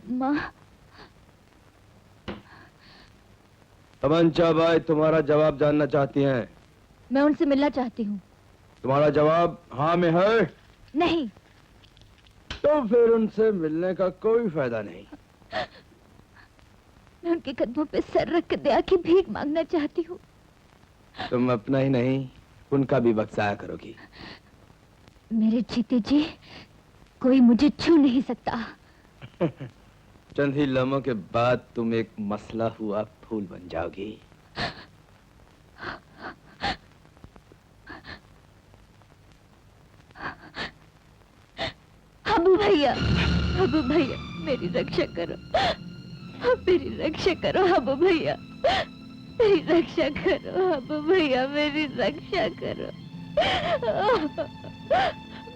माँ। तमंचा बाई तुम्हारा जवाब जानना चाहती हैं। मैं उनसे मिलना चाहती हूँ। तुम्हारा जवाब हाँ में है? नहीं। तो फिर उनसे मिलने का कोई फायदा नहीं। मैं उनके कदमों पे सर रख के दया की भीख मांगना चाहती हूँ। तुम अपना ही नहीं उनका भी बख्शाया करोगी। मेरे जीते जी कोई मुझे छू नहीं सकता। चंद ही लम्हों के बाद तुम एक मसला हुआ फूल बन जाओगी। हबू भैया, हबू भैया मेरी रक्षा करो, मेरी रक्षा करो हबू भैया, मेरी रक्षा करो हबू भैया, मेरी रक्षा करो,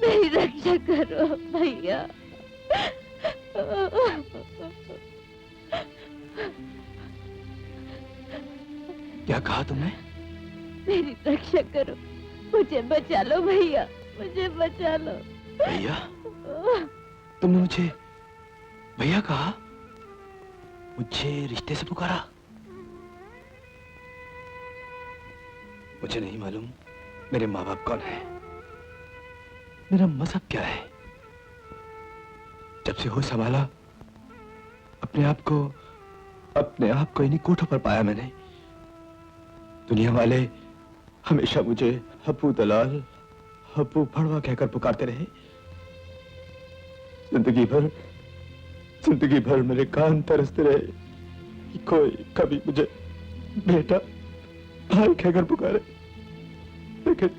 मेरी रक्षा करो भैया। क्या कहा तुमने? मेरी रक्षा करो, मुझे बचा लो भैया, मुझे बचा लो। भैया? तुमने मुझे भैया कहा? मुझे रिश्ते से पुकारा? मुझे नहीं मालूम मेरे माँ बाप कौन है, मेरा मजहब क्या है। जब से होश संभाला अपने आप को इन्हीं कोठों पर पाया मैंने। दुनिया वाले हमेशा मुझे हप्पू दलाल, हप्पू फड़वा कहकर पुकारते रहे। जिंदगी भर मेरे कान तरसते रहे कि कोई कभी मुझे बेटा भाई कहकर पुकारे। लेकिन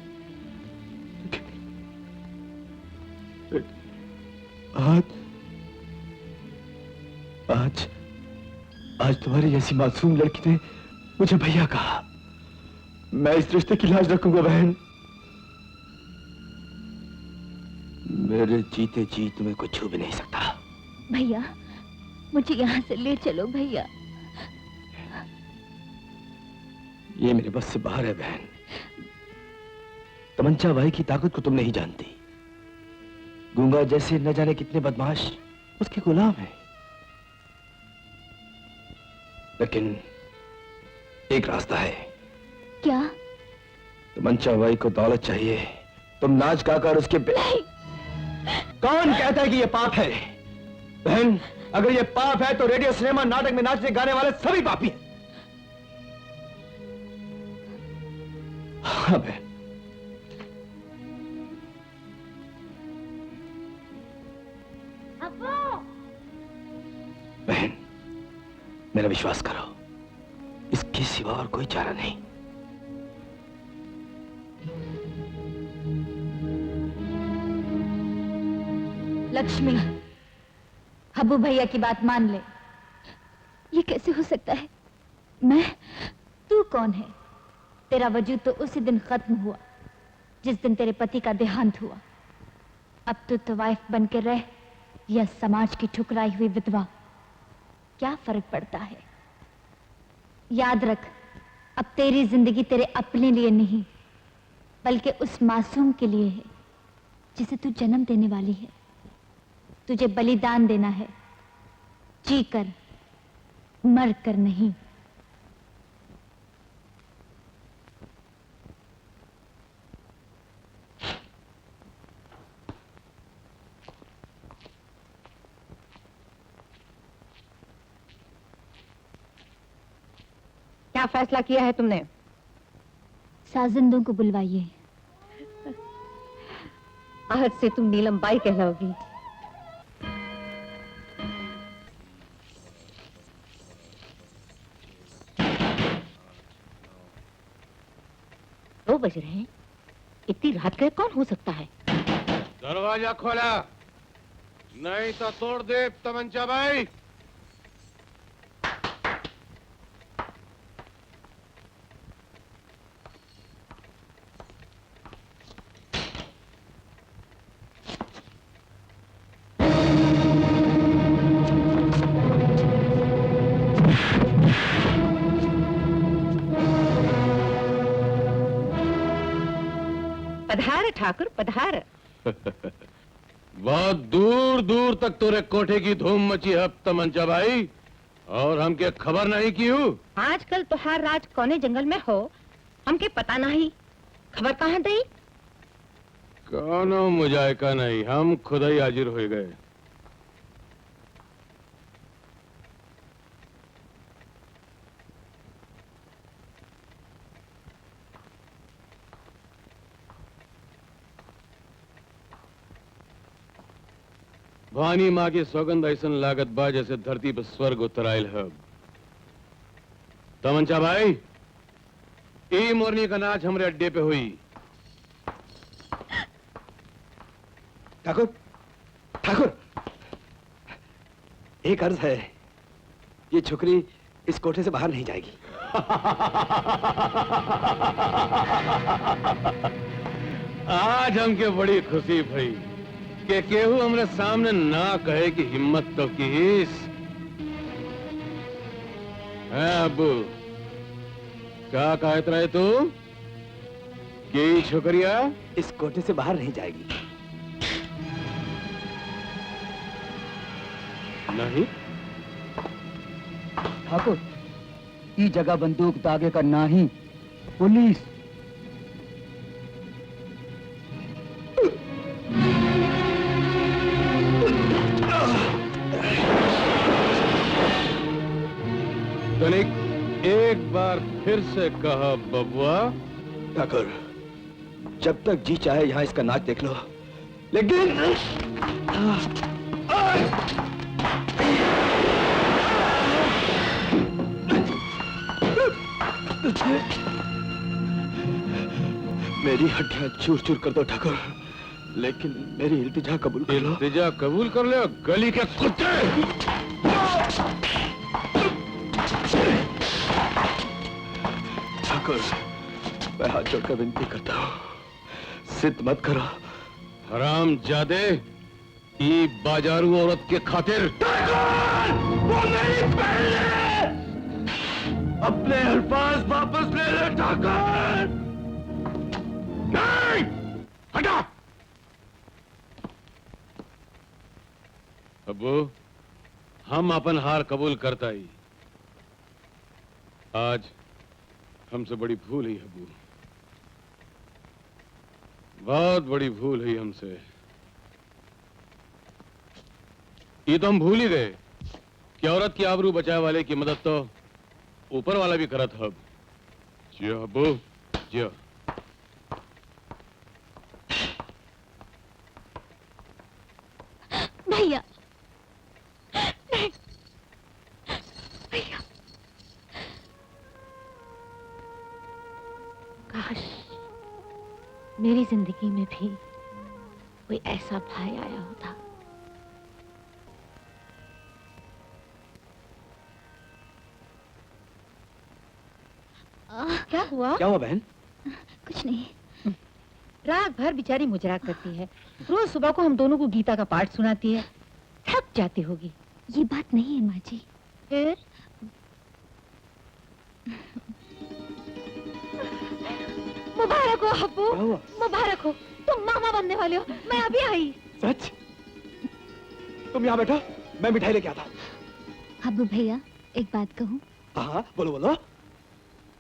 आज तुम्हारी जैसी मासूम लड़की ने मुझे भैया कहा। मैं इस रिश्ते की लाज रखूंगा बहन। मेरे जीते जी तुम्हें कुछ छू भी नहीं सकता। भैया मुझे यहाँ से ले चलो भैया। ये मेरे बस से बाहर है बहन। तमंचा भाई की ताकत को तुम नहीं जानती। गूंगा जैसे न जाने कितने बदमाश उसके गुलाम हैं। लेकिन एक रास्ता है। क्या? तमंचा भाई को दौलत चाहिए। तुम नाच गाकर उसके नहीं। कौन कहता है कि ये पाप है? बहन अगर ये पाप है तो रेडियो सिनेमा नाटक में नाचने गाने वाले सभी पापी हैं। हाँ बहन। बहन मेरा विश्वास करो, इसके सिवा और कोई चारा नहीं। लक्ष्मी, हब्बू भैया की बात मान ले। ये कैसे हो सकता है? तू कौन है? तेरा वजूद तो उसी दिन खत्म हुआ जिस दिन तेरे पति का देहांत हुआ। अब तू तो वाइफ बन के रह या समाज की ठुकराई हुई विधवा, क्या फर्क पड़ता है? याद रख, अब तेरी जिंदगी तेरे अपने लिए नहीं बल्कि उस मासूम के लिए है जिसे तू जन्म देने वाली है। तुझे बलिदान देना है, जी कर, मर कर नहीं। क्या फैसला किया है तुमने? साजिंदों को बुलवाइए। आज से तुम नीलम बाई कहलाओगी। 2 बज रहे हैं, इतनी रात गए कौन हो सकता है? दरवाजा खोला, नहीं तो तोड़ दे तमंचा भाई। पधार ठाकुर पधार। बहुत दूर दूर तक तोरे कोठे की धूम मची है तमंचा भाई, और हमके खबर नहीं की हूँ। आजकल तो हर राज कौने जंगल में हो, हमके पता नहीं, खबर कहाँ दई? कौनो मुजायका नहीं, हम खुद ही हाजिर हो गए। भवानी माँ की सौगंध ऐसन लागत बा जैसे धरती पर स्वर्ग उतर आयल है। तमंचा भाई, ई मोरनी का नाच हमरे अड्डे पे हुई। ठाकुर, ठाकुर, एक अर्ज है, ये छोकरी इस कोठे से बाहर नहीं जाएगी। आज हमके बड़ी खुशी भई कि केहू हमरे सामने ना कहे कि हिम्मत तो कीस है। अबू क्या कहत रहे तू कि छोकरिया इस कोठे से बाहर नहीं जाएगी। नहीं ठाकुर, ई जगह बंदूक दागे का नाही, पुलिस। तनिक एक बार फिर से कहा बबुआ। ठाकुर, जब तक जी चाहे यहाँ इसका नाच देख लो, लेकिन मेरी हड्डियां चूर चूर कर दो ठाकुर, लेकिन मेरी इल्तिजा कबूल कर लो। इल्तिजा कबूल कर ले गली के कुत्ते। ठाकुर, मैं हाथ जोड़कर विनती करता हूँ, सिद्ध मत करो। हराम जादे, ई बाजारू औरत के खातिर वो मेरी बहन है। अपने अल्फाज वापस ले ले ठाकुर। नहीं, हटा। अबू, हम अपन हार कबूल करता ही। आज हमसे बड़ी भूल हुई अबू, बहुत बड़ी भूल हुई हमसे। ये तो हम भूल ही गए कि औरत की आबरू बचाए वाले की मदद तो ऊपर वाला भी करत हब। जियो अबू, जियो। भैया, नहीं, भैया। काश मेरी जिंदगी में भी कोई ऐसा भाई आया होता। क्या हुआ? क्या हुआ बहन? कुछ नहीं। रात भर बेचारी मुजरा करती है, रोज सुबह को हम दोनों को गीता का पाठ सुनाती है, थक जाती होगी। ये बात नहीं है माँ जी। फिर मुबारक हो अब्बू, क्या हुआ? मुबारक हो, तुम मामा बनने वाले हो। मैं अभी आई। सच? तुम यहाँ बैठो, मैं मिठाई लेके आता हूँ। हब्बू भैया, एक बात कहूँ? हाँ, बोलो बोलो।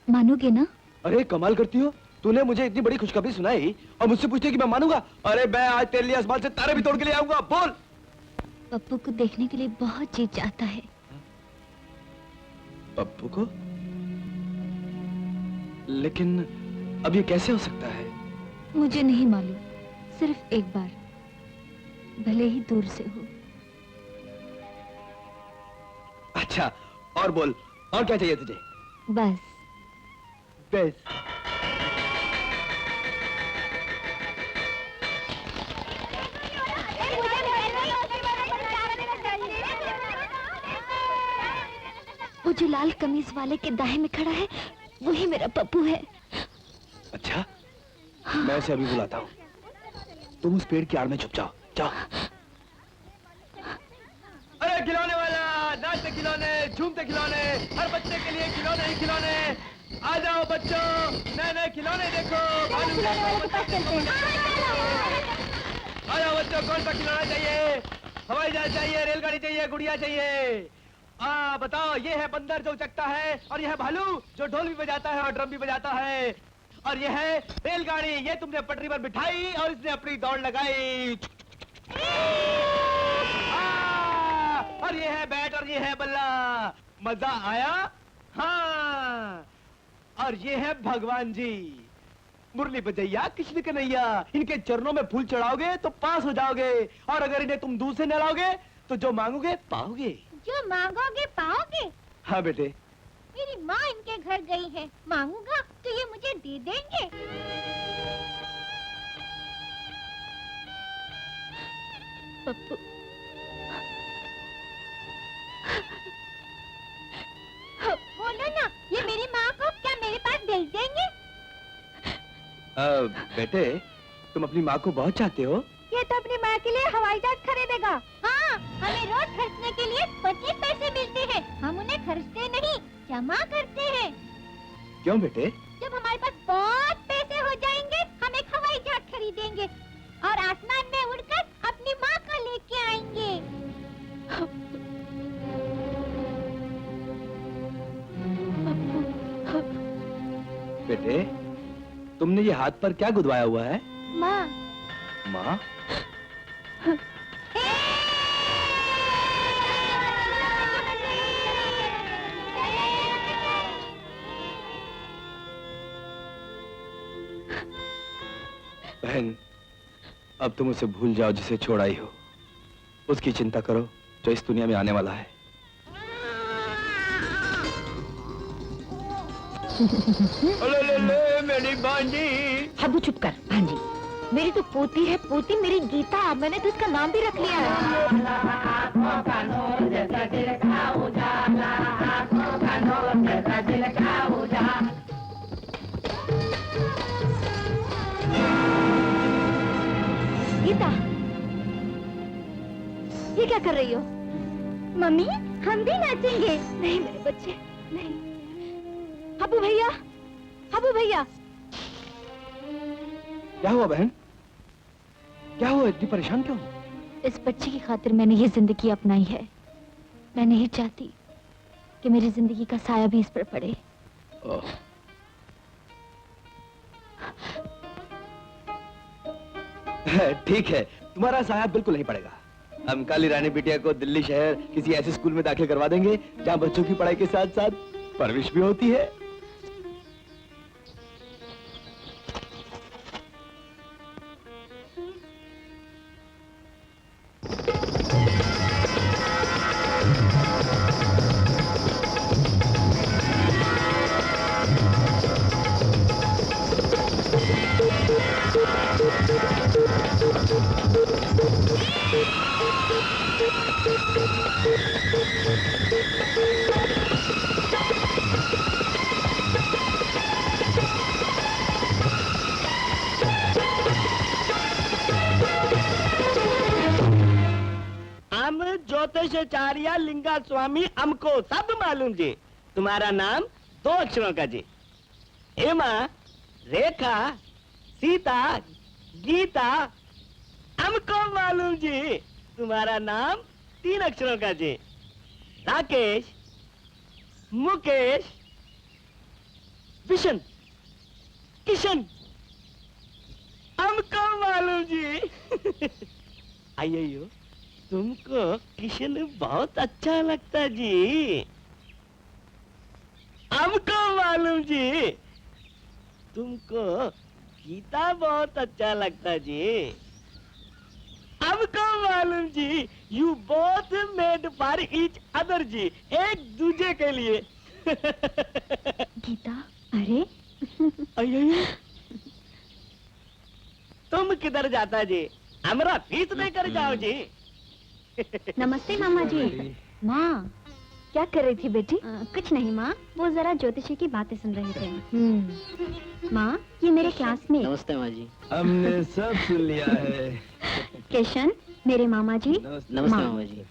मानोगे ना? अरे कमाल करती हो, तूने मुझे इतनी बड़ी खुशखबरी सुनाई और मुझसे पूछती है कि मैं मानूंगा? अरे मैं आज तेरे लिए आसमान से तारे भी तोड़ के ले आऊंगा। बोल। पप्पू को देखने के लिए बहुत जी चाहता है। पप्पू को? लेकिन अब ये कैसे हो सकता है? मुझे नहीं मालूम, सिर्फ एक बार, भले ही दूर से हो। अच्छा, और बोल, और क्या चाहिए तुझे? बस। बस। वो जो लाल कमीज वाले के दाएं में खड़ा है, वही मेरा पप्पू है। अच्छा, मैं उसे अभी बुलाता हूँ। तुम उस पेड़ की आड़ में छुप जाओ। जाओ। अरे खिलौने वाला, नाचते खिलौने, झूमते खिलौने, हर बच्चे के लिए खिलौने ही खिलौने। आ जाओ बच्चों, नए नए खिलौने देखो। भालू देखो, आया बच्चों, कौन सा खिलौना चाहिए? हवाई जहाज चाहिए, रेलगाड़ी चाहिए, गुड़िया चाहिए? बताओ, ये है बंदर जो उचकता है, और ये है भालू जो ढोल भी बजाता है और ड्रम भी बजाता है, और ये है रेलगाड़ी, ये तुमने पटरी पर बिठाई और इसने अपनी दौड़ लगाई। और ये है बैट और ये है बल्ला। मजा आया? हाँ। और ये है भगवान जी, मुरली बजैया कृष्ण कन्हैया। इनके चरणों में फूल चढ़ाओगे तो पास हो जाओगे, और अगर इन्हें तुम दूर से नहलाओगे तो जो मांगोगे पाओगे। जो मांगोगे पाओगे। हाँ बेटे। मेरी माँ इनके घर गई है, मांगूंगा तो ये मुझे दे देंगे। पप्पू, बोलो ना, ये मेरी माँ को क्या मेरे पास भेज देंगे? बेटे, तुम अपनी माँ को बहुत चाहते हो? ये तो अपनी माँ के लिए हवाई जहाज खरीदेगा। हाँ, हमें रोज खर्चने के लिए 25 पैसे मिलते हैं। हम उन्हें खर्चते नहीं, जमा करते हैं। क्यों बेटे? जब हमारे पास बहुत पैसे हो जाएंगे, हम एक हवाई जहाज खरीदेंगे और आसमान में उड़कर अपनी माँ को लेके आएंगे। बेटे, तुमने ये हाथ पर क्या गुदवाया हुआ है? माँ। माँ? बहन, अब तुम उसे भूल जाओ जिसे छोड़ आई हो। उसकी चिंता करो जो इस दुनिया में आने वाला है। मेरी भांजी। हबू चुप कर भांजी। मेरी तो पोती है, पोती मेरी गीता। मैंने तो इसका नाम भी रख लिया है। गीता, ये क्या कर रही हो? मम्मी, हम भी नाचेंगे। नहीं मेरे बच्चे, नहीं। हबू भैया, हबू भैया। क्या हुआ बहन? क्या हुआ, इतनी परेशान क्यों? इस बच्चे की खातिर मैंने ये जिंदगी अपनाई है। मैं नहीं चाहती कि मेरी जिंदगी का साया भी इस पर पड़े। ओह। ठीक है, तुम्हारा साया बिल्कुल नहीं पड़ेगा। हम काली रानी बिटिया को दिल्ली शहर किसी ऐसे स्कूल में दाखिल करवा देंगे जहाँ बच्चों की पढ़ाई के साथ साथ परवरिश भी होती है। हम ज्योतिषाचार्य लिंगा स्वामी, हमको सब मालूम जी। तुम्हारा नाम 2 अक्षरों का जी। हेमा, रेखा, सीता, गीता, हमको मालूम जी। तुम्हारा नाम 3 अक्षरों का जी। राकेश, मुकेश, विशन, किशन, हमको मालूम जी। आइयो, तुमको किशन बहुत अच्छा लगता जी। हमको मालूम जी। तुमको गीता बहुत अच्छा लगता जी। हमको मालूम जी। You both made for each other जी, एक दूसरे के लिए। गीता, अरे अयो, तुम किधर जाता जी? हमारा फीस लेकर जाओ जी। नमस्ते मामा जी। माँ, क्या कर रही थी बेटी? कुछ नहीं माँ, वो जरा ज्योतिषी की बातें सुन रहे थे। माँ, ये मेरे क्लासमेट नमस्ते माँ जी। हमने सब सुन लिया है। किशन, मेरे मामा जी। नमस्ते माँ। मामा जी।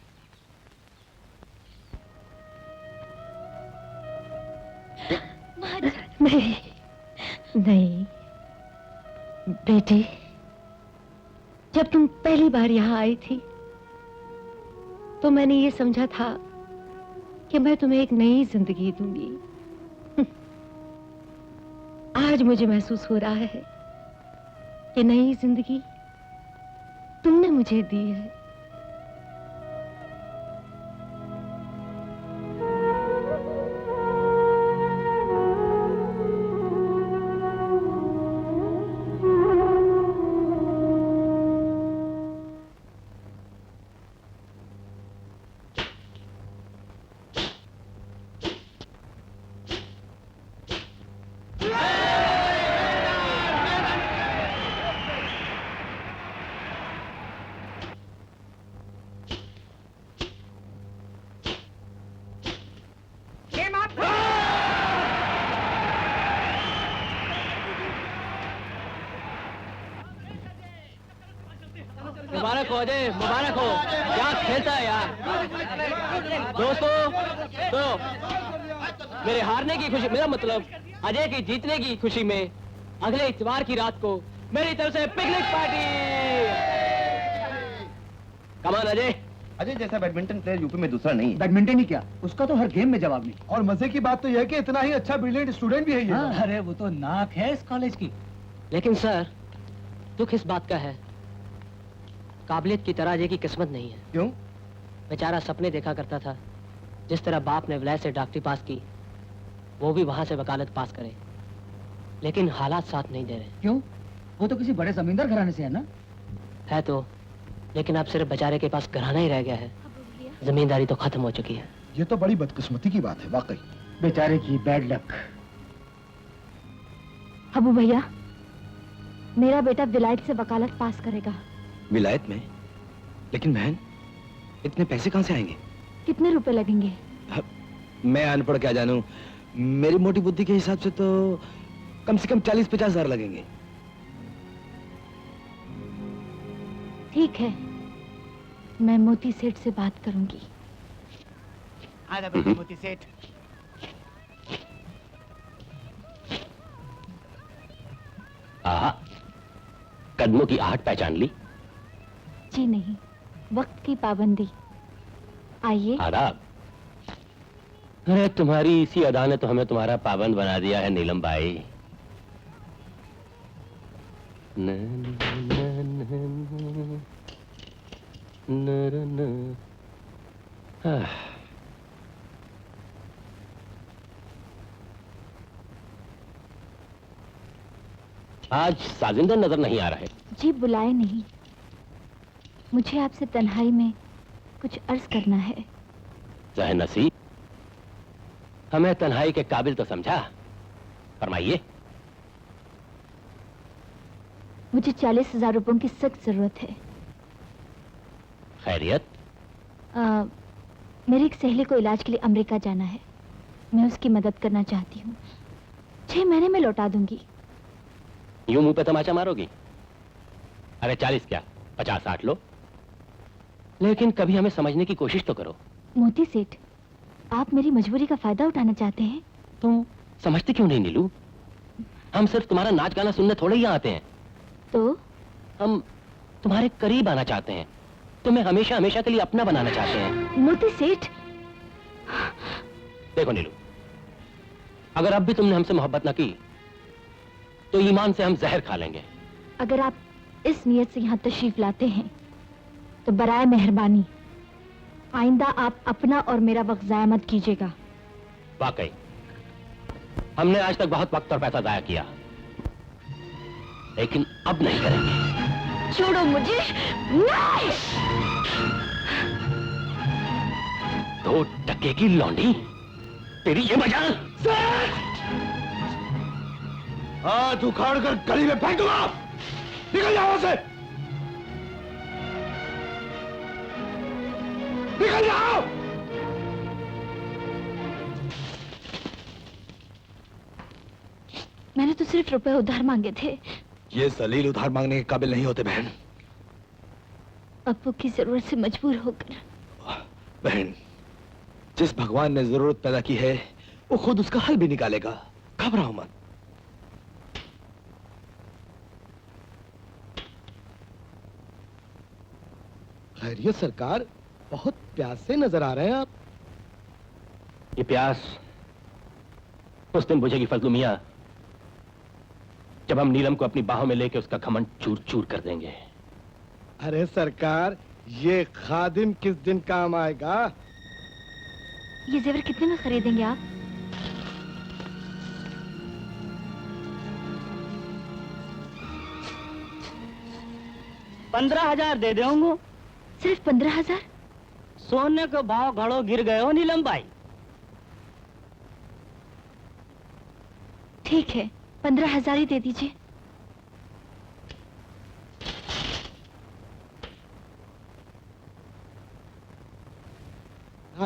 नहीं, नहीं बेटी, जब तुम पहली बार यहाँ आई थी तो मैंने ये समझा था कि मैं तुम्हें एक नई जिंदगी दूंगी। आज मुझे महसूस हो रहा है कि नई जिंदगी तुमने मुझे दी है। मुबारक हो अजय, मुबारक हो। क्या खेलता है यार। दोस्तों तो मेरे हारने की खुशी, मेरा मतलब अजय की जीतने की खुशी में अगले इतवार की रात को मेरी तरफ से पिकनिक पार्टी। कमान अजय। अजय जैसा बैडमिंटन प्लेयर यूपी में दूसरा नहीं है। बैडमिंटन ही क्या, उसका तो हर गेम में जवाब नहीं। और मजे की बात तो यह है कि इतना ही अच्छा ब्रिलियंट स्टूडेंट भी है ये। हाँ, अरे वो तो नाक है इस कॉलेज की। लेकिन सर दुख इस बात का है, काबिलियत की तरह अजय की किस्मत नहीं है। क्यों? बेचारा सपने देखा करता था जिस तरह बाप ने विलय से डॉक्टरी पास की, वो भी वहां से वकालत पास करे, लेकिन हालात साथ नहीं दे रहे। क्यों? वो तो किसी बड़े जमींदार घराने से है ना? है तो, लेकिन अब सिर्फ बेचारे के पास घराना ही रह गया है, जमींदारी तो खत्म हो चुकी है। ये तो बड़ी बदकिस्मती की बात है वाकई। बेचारे की बैड लक। हबू भैया, मेरा बेटा विलायत से वकालत पास करेगा। विलायत में? लेकिन बहन, इतने पैसे कहां से आएंगे? कितने रुपए लगेंगे? मैं अनपढ़ क्या जानूं, मेरी मोटी बुद्धि के हिसाब से तो कम से कम 40-50 हजार लगेंगे। ठीक है, मैं मोती सेठ से बात करूंगी। आजा बेटा मोती सेठ। कदमों की आहट पहचान ली? जी नहीं, वक्त की पाबंदी। आइए। आदाब। अरे तुम्हारी इसी अदा ने तो हमें तुम्हारा पाबंद बना दिया है नीलम बाई। न, न, न, न, न, न, न। आज साजिंदर नजर नहीं आ रहा है। जी बुलाए नहीं, मुझे आपसे तन्हाई में कुछ अर्ज करना है। जह नसीब, हमें तन्हाई के काबिल तो समझा, फरमाइए। मुझे 40,000 रुपयों की सख्त जरूरत है। खैरियत? मेरी एक सहेली को इलाज के लिए अमेरिका जाना है, मैं उसकी मदद करना चाहती हूँ। 6 महीने में लौटा दूंगी। यूं मुंह पे तमाचा मारोगी? अरे 40 क्या, 50-60 लो, लेकिन कभी हमें समझने की कोशिश तो करो। मोती सेठ, आप मेरी मजबूरी का फायदा उठाना चाहते हैं? तुम समझते क्यों नहीं नीलू? हम सिर्फ तुम्हारा नाच गाना सुनने थोड़े ही आते हैं। तो हम तुम्हारे करीब आना चाहते हैं, तुम्हें हमेशा हमेशा के लिए अपना बनाना चाहते हैं। मोती सेठ। देखो नीलू, अगर अब भी तुमने हमसे मोहब्बत न की तो ईमान से हम जहर खा लेंगे। अगर आप इस नियत से यहाँ तशरीफ लाते हैं तो बराए मेहरबानी आइंदा आप अपना और मेरा वक्त जाया मत कीजिएगा। वाकई हमने आज तक बहुत वक्त और पैसा जाया किया, लेकिन अब नहीं करेंगे। छोड़ो मुझे। नहीं! 2 टके की लौंडी, तेरी ये मजाल। हाथ उखाड़ कर गली में फेंक दूंगा। निकल जाओ से, निकल जाओ। मैंने तो सिर्फ रुपए उधार मांगे थे। ये जलील उधार मांगने के काबिल नहीं होते बहन। अप्पू की जरूरत से मजबूर होकर। बहन, जिस भगवान ने जरूरत पैदा की है वो खुद उसका हल भी निकालेगा, घबराओ मत। खैरियत सरकार, बहुत प्यासे नजर आ रहे हैं आप। ये प्यास उस दिन बुझेगी फजलू मियां, जब हम नीलम को अपनी बाहों में लेके उसका घमंड चूर चूर कर देंगे। अरे सरकार, ये खादिम किस दिन काम आएगा? ये जेवर कितने में खरीदेंगे आप? $15,000 दे दूंगा। सिर्फ 15,000? सोने के भाव घड़ो गिर गए हो नीलम भाई। ठीक है, 15,000 ही दे दीजिए।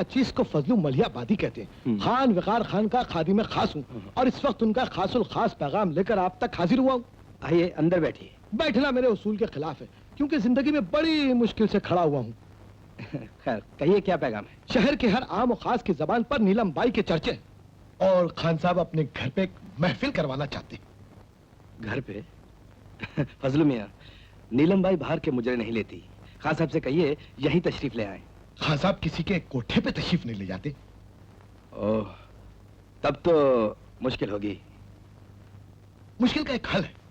चीज को फजलू मलियाबादी कहते हैं। खान वकार खान का खादिम खास हूँ और इस वक्त उनका खासुल खास पैगाम लेकर आप तक हाजिर हुआ हूँ। आइए अंदर बैठिए। बैठना मेरे उसूल के खिलाफ है, क्योंकि जिंदगी में बड़ी मुश्किल से खड़ा हुआ हूँ। खैर कहिए क्या पैगाम है? शहर के हर आम और खास की जबान पर नीलम बाई के चर्चे हैं। और खान साहब अपने घर पे एक महफिल करवाना चाहते हैं। घर पे? फजलू मियां, नीलम बाई बाहर के मुजरे नहीं लेती। खान साहब से कहिए यहीं तशरीफ ले आए। खान साहब किसी के कोठे पे तशरीफ नहीं ले जाते। ओह, तब तो मुश्किल होगी। मुश्किल का एक हल है।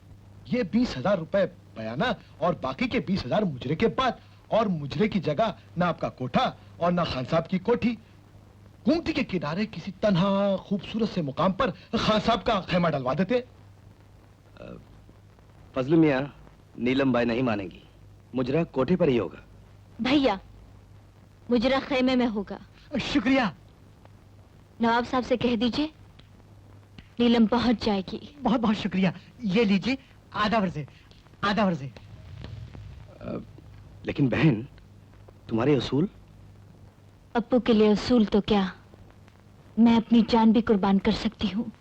ये 20,000 रुपए बयाना और बाकी के 20,000 मुजरे के बाद, और मुजरे की जगह ना आपका कोठा और ना खान साहब की कोठी। गोमती के किनारे किसी तन्हा खूबसूरत से मुकाम पर खान साहब का खेमा डलवा देते। फजलू मियां, नीलम बाई नहीं मानेगी। मुजरा कोठे पर ही होगा। भैया, मुजरा खेमे में होगा। शुक्रिया। नवाब साहब से कह दीजिए नीलम पहुंच जाएगी। बहुत बहुत शुक्रिया। ये लीजिए आधा वर्जे, आधा वर्जे। लेकिन बहन, तुम्हारे उसूल? अप्पू के लिए उसूल तो क्या, मैं अपनी जान भी कुर्बान कर सकती हूँ।